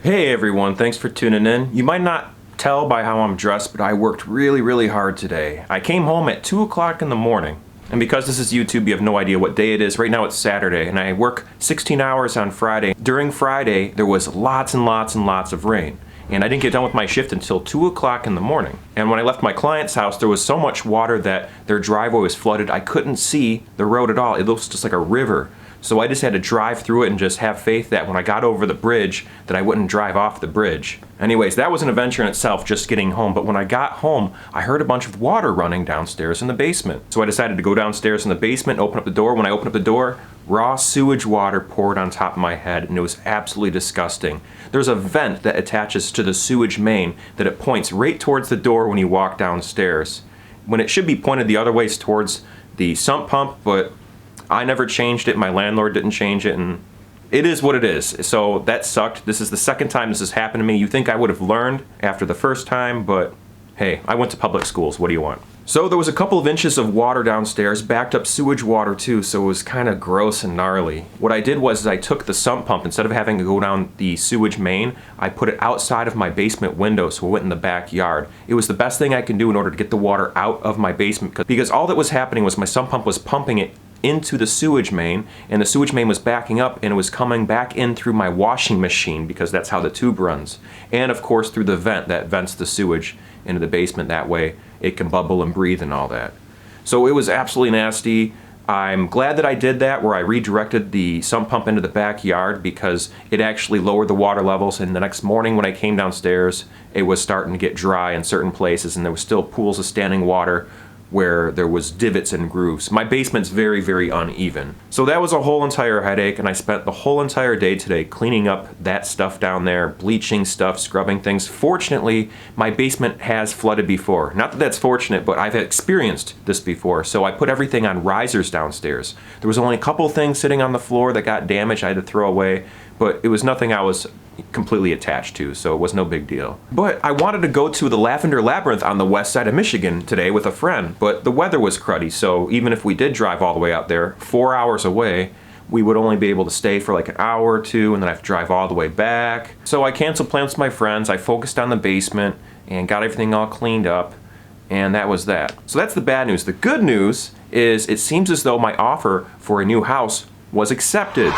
Hey everyone, thanks for tuning in. You might not tell by how I'm dressed, but I worked really hard today. I came home at 2 o'clock in the morning. And because this is YouTube, you have no idea what day it is. Right now it's Saturday, and I work 16 hours on Friday. During Friday, there was lots of rain. And I didn't get done with my shift until 2 o'clock in the morning. And when I left my client's house, there was so much water that their driveway was flooded. I couldn't see the road at all. It looks just like a river. So I just had to drive through it and just have faith that when I got over the bridge that I wouldn't drive off the bridge. Anyways, that was an adventure in itself, just getting home. But when I got home, I heard a bunch of water running downstairs in the basement. So I decided to go downstairs in the basement, open up the door. When I opened up the door, raw sewage water poured on top of my head, and it was absolutely disgusting. There's a vent that attaches to the sewage main that it points right towards the door when you walk downstairs, when it should be pointed the other way towards the sump pump, but I never changed it, my landlord didn't change it, and it is what it is. So that sucked. This is the second time this has happened to me. You think I would have learned after the first time, but hey, I went to public schools, what do you want? So there was a couple of inches of water downstairs, backed up sewage water too, so it was kind of gross and gnarly. What I did was I took the sump pump, instead of having to go down the sewage main, I put it outside of my basement window, so it went in the backyard. It was the best thing I can do in order to get the water out of my basement, because all that was happening was my sump pump was pumping it into the sewage main, and the sewage main was backing up, and it was coming back in through my washing machine, because that's how the tube runs, and of course through the vent that vents the sewage into the basement. That way it can bubble and breathe and all that. So it was absolutely nasty. I'm glad that I did that, where I redirected the sump pump into the backyard, because it actually lowered the water levels, and the next morning when I came downstairs, it was starting to get dry in certain places, and there was still pools of standing water where there was divots and grooves. My basement's very uneven. So that was a whole entire headache, and I spent the whole entire day today cleaning up that stuff down there, bleaching stuff, scrubbing things. Fortunately, my basement has flooded before. Not that that's fortunate, but I've experienced this before. So I put everything on risers downstairs. There was only a couple things sitting on the floor that got damaged I had to throw away, but it was nothing I was completely attached to, so it was no big deal. But I wanted to go to the Lavender Labyrinth on the west side of Michigan today with a friend, but the weather was cruddy, so even if we did drive all the way out there, 4 hours away, we would only be able to stay for like an hour or two, and then I have to drive all the way back. So I canceled plans with my friends, I focused on the basement, and got everything all cleaned up, and that was that. So that's the bad news. The good news is it seems as though my offer for a new house was accepted.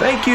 Thank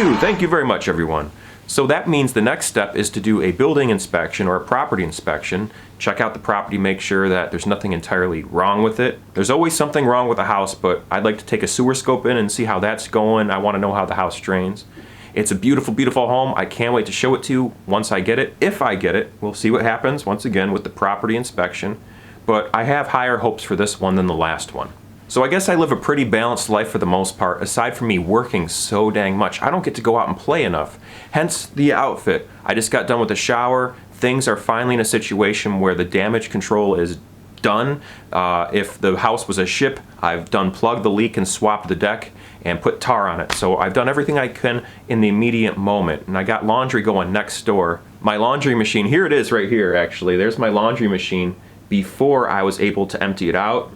you very much everyone. So that means the next step is to do a building inspection or a property inspection, check out the property, make sure that there's nothing entirely wrong with it. There's always something wrong with a house, but I'd like to take a sewer scope in and see how that's going. I want to know how the house drains. It's a beautiful home. I can't wait to show it to you once I get it. If I get it, we'll see what happens once again with the property inspection. But I have higher hopes for this one than the last one. So I guess I live a pretty balanced life for the most part. Aside from me working so dang much, I don't get to go out and play enough. Hence the outfit. I just got done with the shower. Things are finally in a situation where the damage control is done. If the house was a ship, I've done plugged the leak and swapped the deck and put tar on it. So I've done everything I can in the immediate moment. And I got laundry going next door. My laundry machine, here it is right here actually. There's my laundry machine before I was able to empty it out.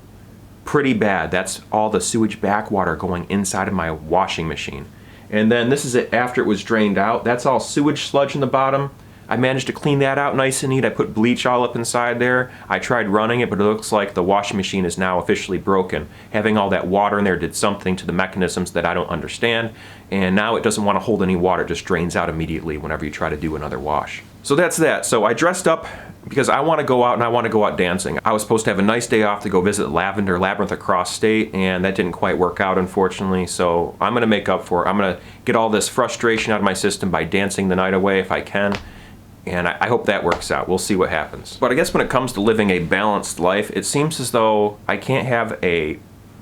Pretty bad. That's all the sewage backwater going inside of my washing machine. And then this is it after it was drained out. That's all sewage sludge in the bottom. I managed to clean that out nice and neat. I put bleach all up inside there. I tried running it, but it looks like the washing machine is now officially broken. Having all that water in there did something to the mechanisms that I don't understand, and now it doesn't want to hold any water. It just drains out immediately whenever you try to do another wash. So that's that. So I dressed up because I want to go out, and I want to go out dancing. I was supposed to have a nice day off to go visit Lavender Labyrinth across state, and that didn't quite work out, unfortunately. So I'm going to make up for it. I'm going to get all this frustration out of my system by dancing the night away if I can. And I hope that works out. We'll see what happens. But I guess when it comes to living a balanced life, it seems as though I can't have a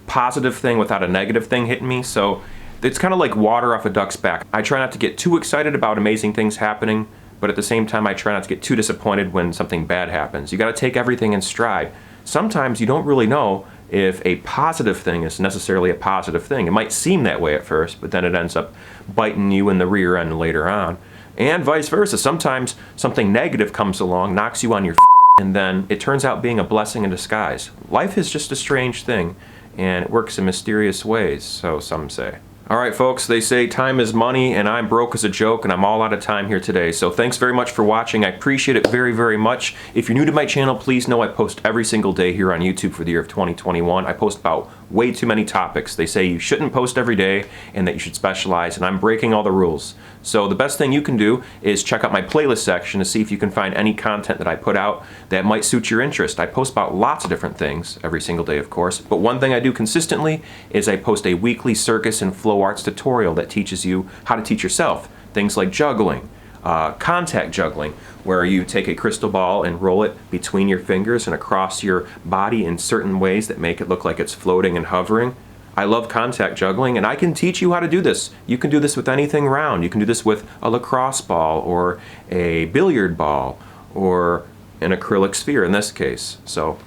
positive thing without a negative thing hitting me. So it's kind of like water off a duck's back. I try not to get too excited about amazing things happening, but at the same time I try not to get too disappointed when something bad happens. You got to take everything in stride. Sometimes you don't really know if a positive thing is necessarily a positive thing. It might seem that way at first, but then it ends up biting you in the rear end later on. And vice versa. Sometimes something negative comes along, knocks you on your and then it turns out being a blessing in disguise. Life is just a strange thing, and it works in mysterious ways, so some say. Alright folks, they say time is money and I'm broke as a joke and I'm all out of time here today. So thanks very much for watching. I appreciate it very, very much. If you're new to my channel, please know I post every single day here on YouTube for the year of 2021. I post about way too many topics. They say you shouldn't post every day and that you should specialize, and I'm breaking all the rules. So the best thing you can do is check out my playlist section to see if you can find any content that I put out that might suit your interest. I post about lots of different things every single day, of course, but one thing I do consistently is I post a weekly circus and flow arts tutorial that teaches you how to teach yourself. Things like juggling, contact juggling, where you take a crystal ball and roll it between your fingers and across your body in certain ways that make it look like it's floating and hovering. I love contact juggling, and I can teach you how to do this. You can do this with anything round. You can do this with a lacrosse ball or a billiard ball or an acrylic sphere in this case. So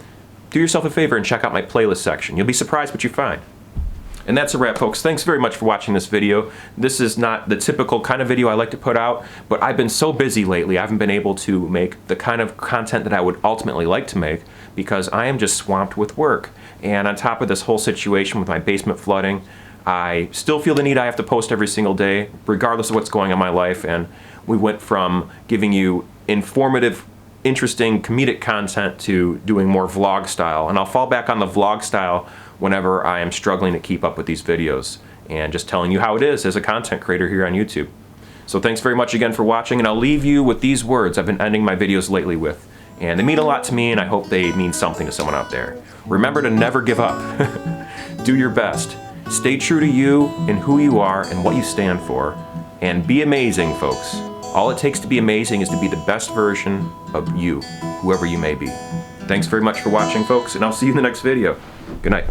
do yourself a favor and check out my playlist section. You'll be surprised what you find. And that's a wrap, folks. Thanks very much for watching this video. This is not the typical kind of video I like to put out, but I've been so busy lately, I haven't been able to make the kind of content that I would ultimately like to make because I am just swamped with work. And on top of this whole situation with my basement flooding, I still feel the need I have to post every single day, regardless of what's going on in my life. And we went from giving you informative, interesting, comedic content to doing more vlog style. And I'll fall back on the vlog style whenever I am struggling to keep up with these videos and just telling you how it is as a content creator here on YouTube. So thanks very much again for watching, and I'll leave you with these words I've been ending my videos lately with. And they mean a lot to me, and I hope they mean something to someone out there. Remember to never give up. Do your best. Stay true to you and who you are and what you stand for. And be amazing, folks. All it takes to be amazing is to be the best version of you, whoever you may be. Thanks very much for watching, folks, and I'll see you in the next video. Good night.